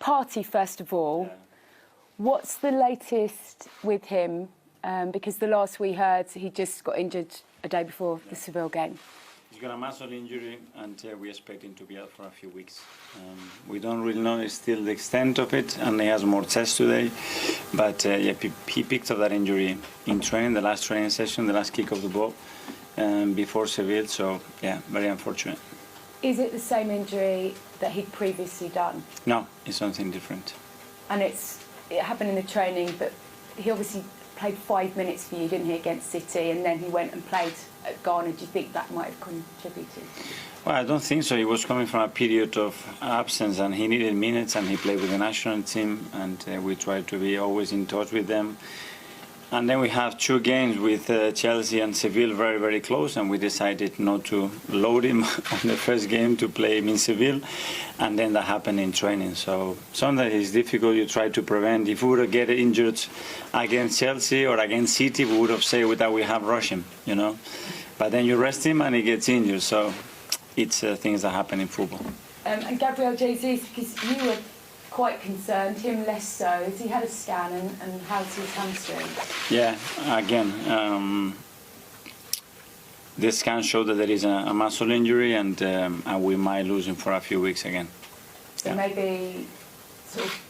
Partey, first of all, what's the latest with him? Because the last we heard, he just got injured a day before the Seville game. He's got a muscle injury, and we expect him to be out for a few weeks. We don't really know still the extent of it, and he has more tests today. But yeah, he picked up that injury in training, the last training session, the last kick of the ball before Seville. So yeah, very unfortunate. Is it the same injury that he'd previously done? No, it's something different. And it happened in the training, but he obviously played 5 minutes for you, didn't he, against City, and then he went and played at Ghana. Do you think that might have contributed? Well, I don't think so. He was coming from a period of absence, and he needed minutes, and he played with the national team, and we tried to be always in touch with them. And then we have 2 games with Chelsea and Seville very, very close, and we decided not to load him on the first game to play him in Seville, and then that happened in training. So sometimes it's difficult. You try to prevent. If we would get injured against Chelsea or against City, we would have said that we have rushed him, you know. But then you rest him and he gets injured. So it's things that happen in football. And Gabriel Jesus, because you were quite concerned, him less so. Has he had a scan, and how's his hamstring? Yeah, again, the scan showed that there is a muscle injury, and we might lose him for a few weeks again. So maybe sort of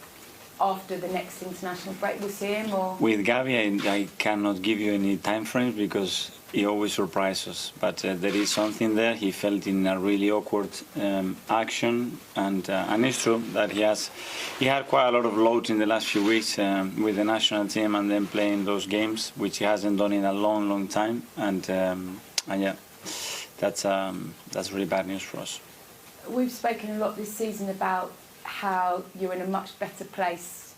after the next international break we'll see him, or? With Gavi, I cannot give you any time frames because he always surprises us. But there is something there. He felt in a really awkward action, and it's true that he had quite a lot of load in the last few weeks with the national team, and then playing those games, which he hasn't done in a long, long time. And yeah, that's really bad news for us. We've spoken a lot this season about how you're in a much better place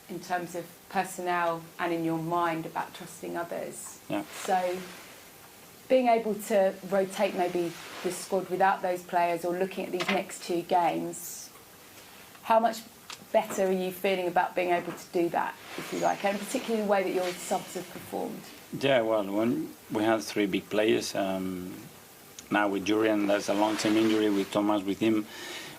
in terms of personnel and in your mind about trusting others. Yeah. So being able to rotate maybe the squad without those players, or looking at these next 2 games, how much better are you feeling about being able to do that, if you like, and particularly the way that your subs have performed? Yeah, well, when we have 3 big players, now with Jurriën, that's a long-term injury, with Thomas, with him.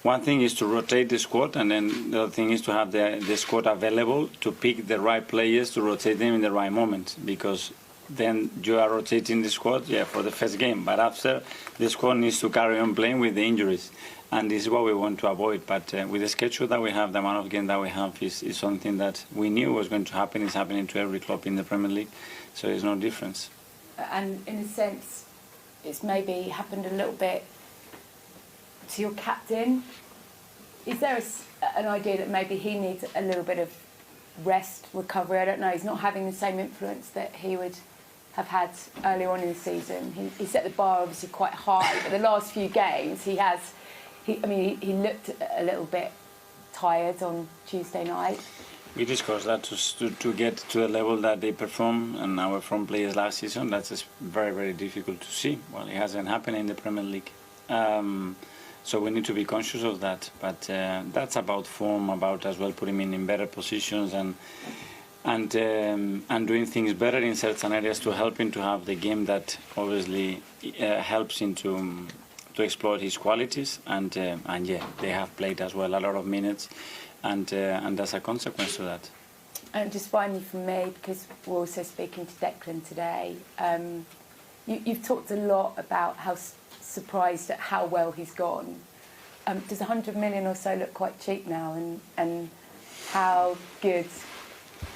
One thing is to rotate the squad, and then the other thing is to have the squad available to pick the right players to rotate them in the right moment, because then you are rotating the squad, for the first game, but after the squad needs to carry on playing with the injuries, and this is what we want to avoid. But with the schedule that we have, the amount of games that we have is something that we knew was going to happen. It's happening to every club in the Premier League, so there's no difference. And in a sense, it's maybe happened a little bit to your captain. Is there an idea that maybe he needs a little bit of rest, recovery? I don't know. He's not having the same influence that he would have had earlier on in the season. He set the bar obviously quite high, but the last few games he looked a little bit tired on Tuesday night. We discussed that to get to the level that they perform and our front players last season. That's just very, very difficult to see. Well, it hasn't happened in the Premier League. So we need to be conscious of that. But that's about form, about as well putting him in better positions and doing things better in certain areas to help him to have the game that obviously helps him to exploit his qualities. And yeah, they have played as well a lot of minutes, and that's a consequence to that. And just finally from me, because we're also speaking to Declan today, you've talked a lot about how surprised at how well he's gone. Does 100 million or so look quite cheap now? And how good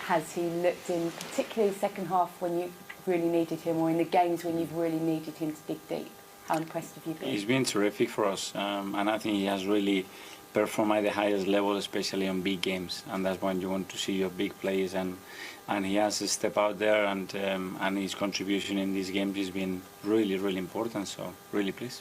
has he looked in, particularly the second half when you really needed him, or in the games when you've really needed him to dig deep? How impressed have you been? He's been terrific for us, and I think he has really performed at the highest level, especially on big games, and that's when you want to see your big players, and he has to step out there, and his contribution in these games has been really, really important, so really pleased.